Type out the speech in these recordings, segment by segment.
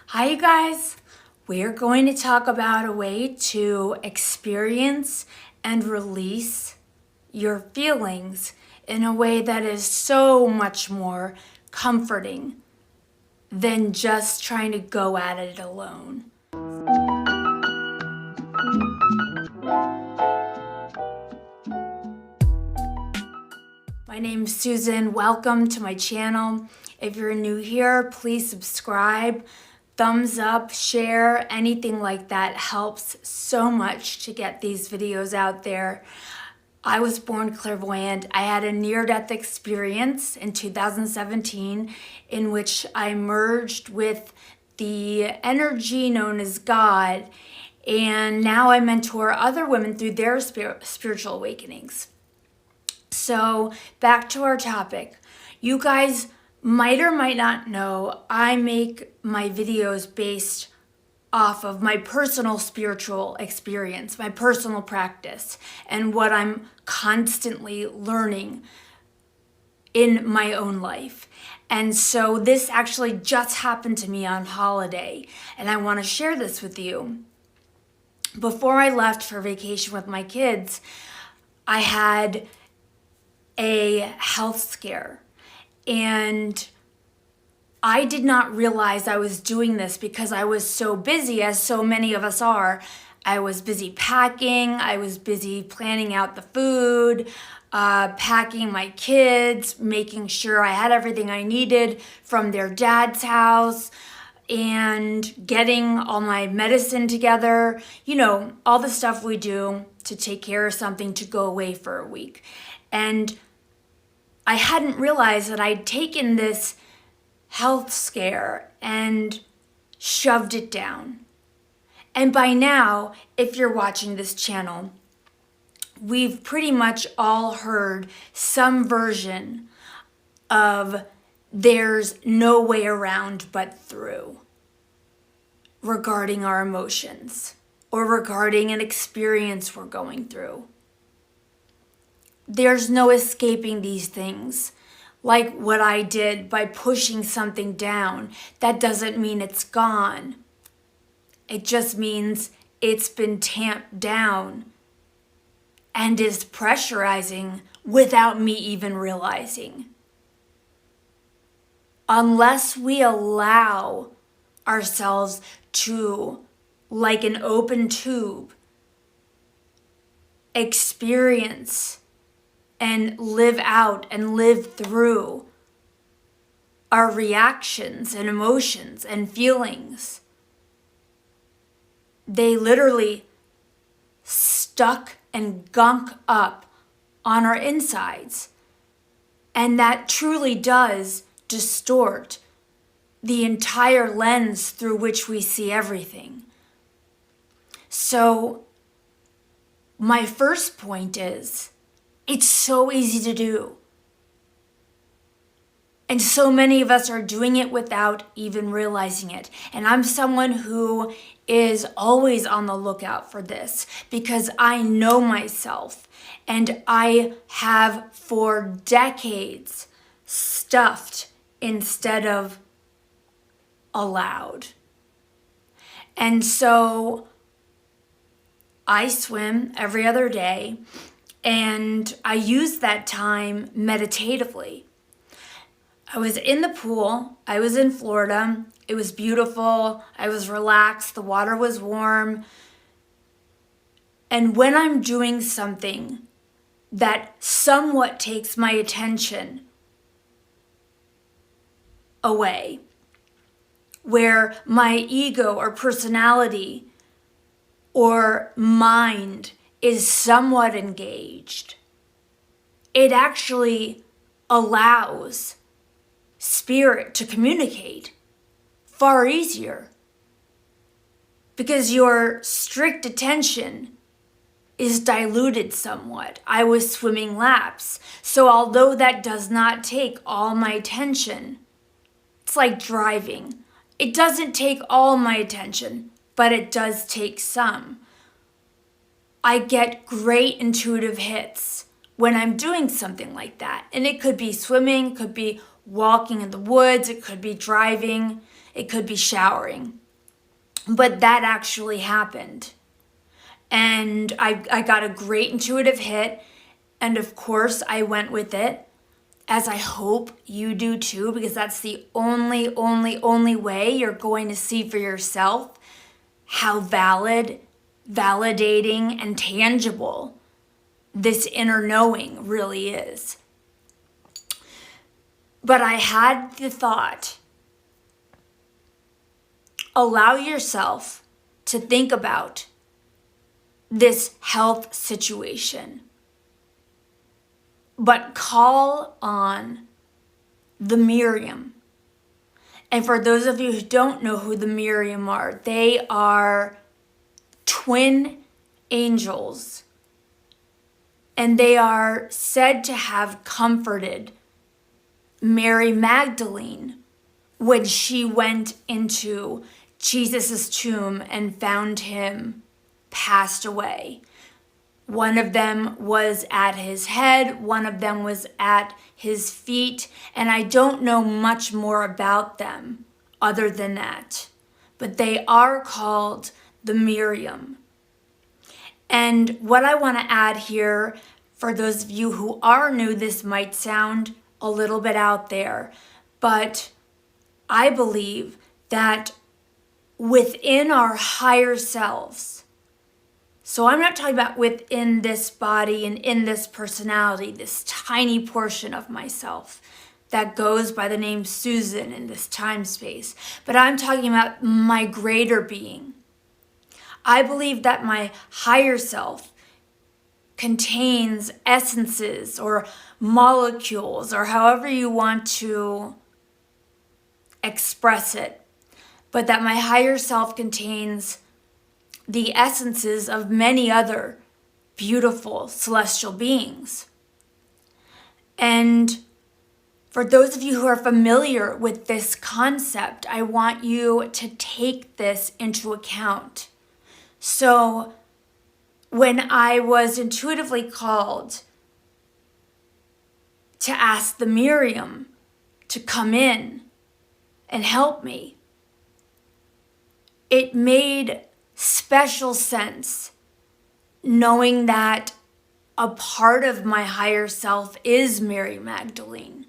Hi, you guys. We're going to talk about a way to experience and release your feelings in a way that is so much more comforting than just trying to go at it alone. My name's Susan. Welcome to my channel. If you're new here, please subscribe. Thumbs up, share, anything like that helps so much to get these videos out there. I was born clairvoyant. I had a near-death experience in 2017 in which I merged with the energy known as God, and now I mentor other women through their spiritual awakenings. So back to our topic. You guys might or might not know, I make my videos based off of my personal spiritual experience, my personal practice, and what I'm constantly learning in my own life. And so this actually just happened to me on holiday, and I want to share this with you. Before I left for vacation with my kids, I had a health scare. And I did not realize I was doing this because I was so busy, as so many of us are. I was busy packing, I was busy planning out the food, packing my kids, making sure I had everything I needed from their dad's house, and getting all my medicine together. You know, all the stuff we do to take care of something to go away for a week. And I hadn't realized that I'd taken this health scare and shoved it down. And by now, if you're watching this channel, we've pretty much all heard some version of there's no way around but through regarding our emotions or regarding an experience we're going through. There's no escaping these things. Like what I did by pushing something down, that doesn't mean it's gone. It just means it's been tamped down and is pressurizing without me even realizing. Unless we allow ourselves to, like an open tube, experience and live out and live through our reactions and emotions and feelings, they literally stuck and gunk up on our insides. And that truly does distort the entire lens through which we see everything. So my first point is, it's so easy to do. And so many of us are doing it without even realizing it. And I'm someone who is always on the lookout for this because I know myself, and I have for decades stuffed instead of allowed. And so I swim every other day. And I used that time meditatively. I was in the pool. I was in Florida. It was beautiful. I was relaxed. The water was warm. And when I'm doing something that somewhat takes my attention away, where my ego or personality or mind is somewhat engaged, it actually allows spirit to communicate far easier because your strict attention is diluted somewhat. I was swimming laps, so although that does not take all my attention, it's like driving. It doesn't take all my attention, but it does take some. I get great intuitive hits when I'm doing something like that. And it could be swimming, could be walking in the woods, it could be driving, It could be showering. But that actually happened. And I got a great intuitive hit. And of course, I went with it, as I hope you do too, because that's the only way you're going to see for yourself how valid, validating, and tangible this inner knowing really is. But I had the thought, allow yourself to think about this health situation, but call on the Miriam. And for those of you who don't know who the Miriam are, they are twin angels. And they are said to have comforted Mary Magdalene when she went into Jesus' tomb and found him passed away. One of them was at his head, one of them was at his feet, and I don't know much more about them other than that. But they are called the Miriam. And what I want to add here, for those of you who are new, this might sound a little bit out there, but I believe that within our higher selves, so I'm not talking about within this body and in this personality, this tiny portion of myself that goes by the name Susan in this time space, but I'm talking about my greater being. I believe that my higher self contains essences or molecules or however you want to express it, but that my higher self contains the essences of many other beautiful celestial beings. And for those of you who are familiar with this concept, I want you to take this into account. So when I was intuitively called to ask the Miriam to come in and help me, it made special sense knowing that a part of my higher self is Mary Magdalene.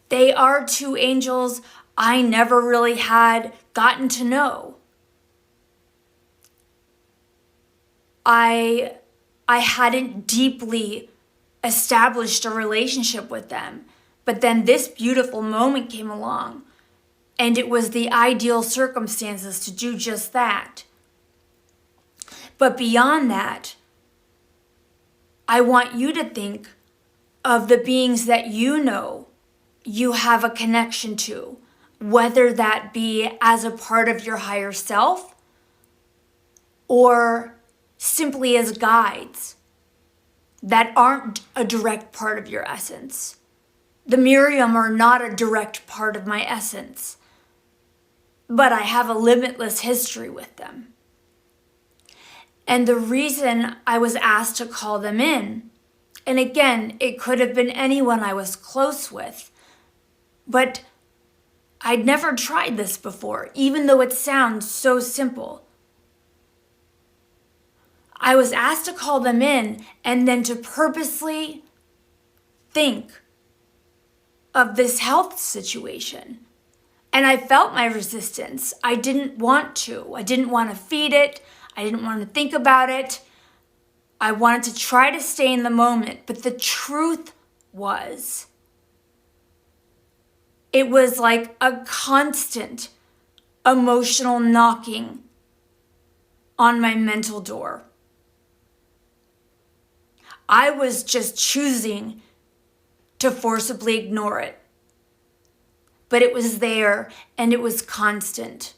They are two angels I never really had gotten to know. I hadn't deeply established a relationship with them, but then this beautiful moment came along. And it was the ideal circumstances to do just that. But beyond that, I want you to think of the beings that you know you have a connection to, whether that be as a part of your higher self or simply as guides that aren't a direct part of your essence. The Miriam are not a direct part of my essence, but I have a limitless history with them. And the reason I was asked to call them in, and again, it could have been anyone I was close with, but I'd never tried this before, even though it sounds so simple. I was asked to call them in and then to purposely think of this health situation. And I felt my resistance. I didn't want to. I didn't want to feed it. I didn't want to think about it. I wanted to try to stay in the moment. But the truth was, it was like a constant emotional knocking on my mental door. I was just choosing to forcibly ignore it. But it was there and it was constant.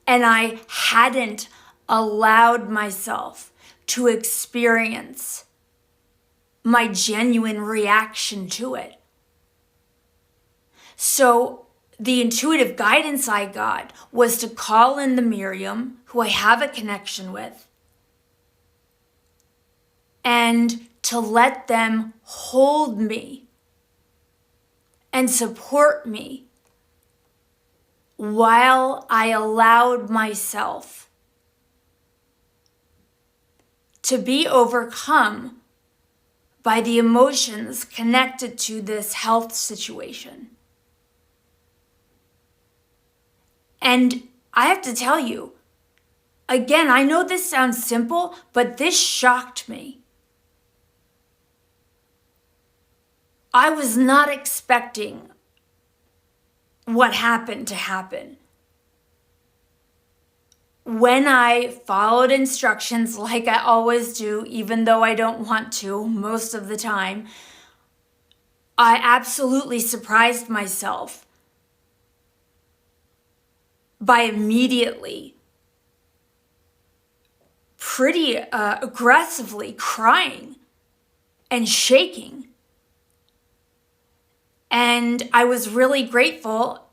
And I hadn't allowed myself to experience my genuine reaction to it. So the intuitive guidance I got was to call in the Miriam, who I have a connection with, and to let them hold me and support me while I allowed myself to be overcome by the emotions connected to this health situation. And I have to tell you, again, I know this sounds simple, but this shocked me. I was not expecting what happened to happen. When I followed instructions like I always do, even though I don't want to most of the time, I absolutely surprised myself by immediately, pretty aggressively crying and shaking. And I was really grateful,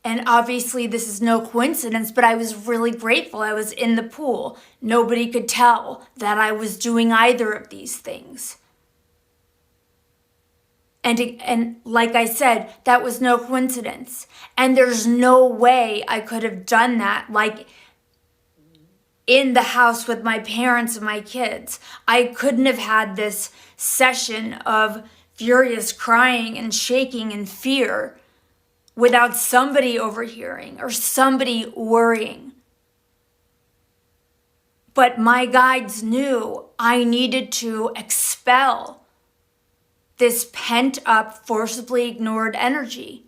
and obviously this is no coincidence, but I was really grateful I was in the pool. Nobody could tell that I was doing either of these things. And like I said, that was no coincidence. And there's no way I could have done that like in the house with my parents and my kids. I couldn't have had this session of furious crying and shaking and fear without somebody overhearing or somebody worrying. But my guides knew I needed to expel this pent-up, forcibly ignored energy.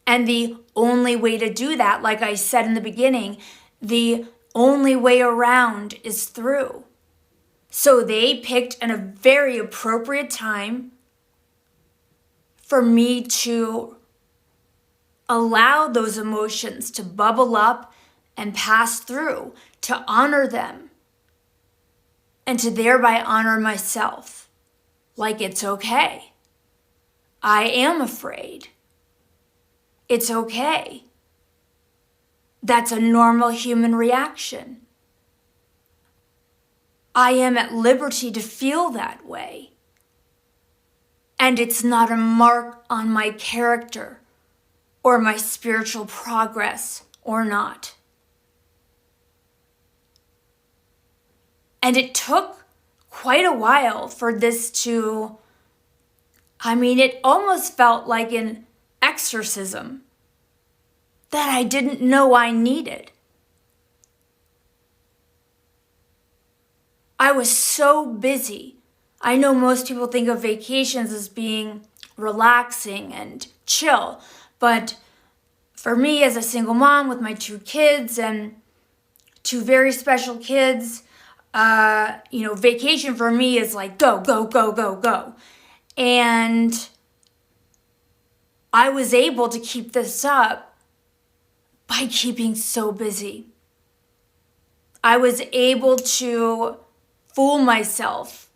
And the only way to do that, like I said in the beginning, the only way around is through. So they picked a very appropriate time for me to allow those emotions to bubble up and pass through, to honor them, and to thereby honor myself. Like, it's okay. I am afraid. It's okay. That's a normal human reaction. I am at liberty to feel that way. And it's not a mark on my character or my spiritual progress or not. And it took quite a while for this to, it almost felt like an exorcism that I didn't know I needed. I was so busy. I know most people think of vacations as being relaxing and chill, but for me as a single mom with my 2 kids and 2 very special kids, vacation for me is like go, go, go, go, go. And I was able to keep this up by keeping so busy. I was able to fool myself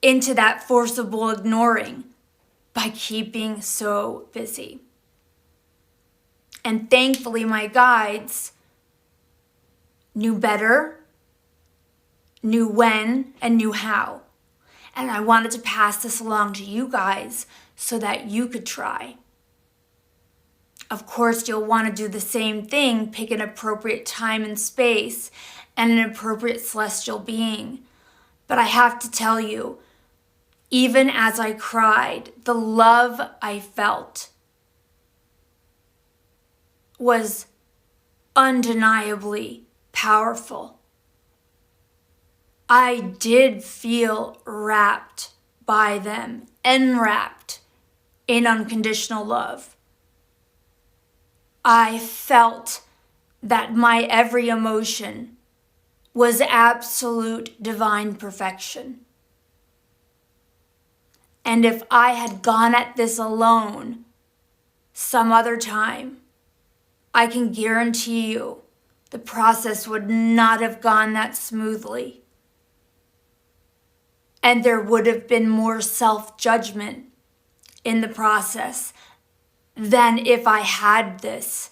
into that forcible ignoring by keeping so busy. And thankfully, my guides knew better, knew when, and knew how. And I wanted to pass this along to you guys so that you could try. Of course, you'll want to do the same thing, pick an appropriate time and space and an appropriate celestial being. But I have to tell you, even as I cried, the love I felt was undeniably powerful. I did feel wrapped by them, enwrapped in unconditional love. I felt that my every emotion was absolute divine perfection. And if I had gone at this alone some other time, I can guarantee you the process would not have gone that smoothly. And there would have been more self-judgment in the process than if I had this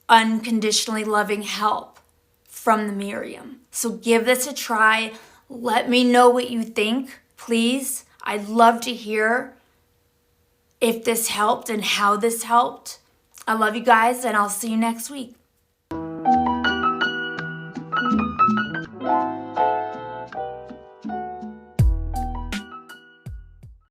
unconditionally loving help from the Miriam. So give this a try. Let me know what you think, please. I'd love to hear if this helped and how this helped. I love you guys, and I'll see you next week.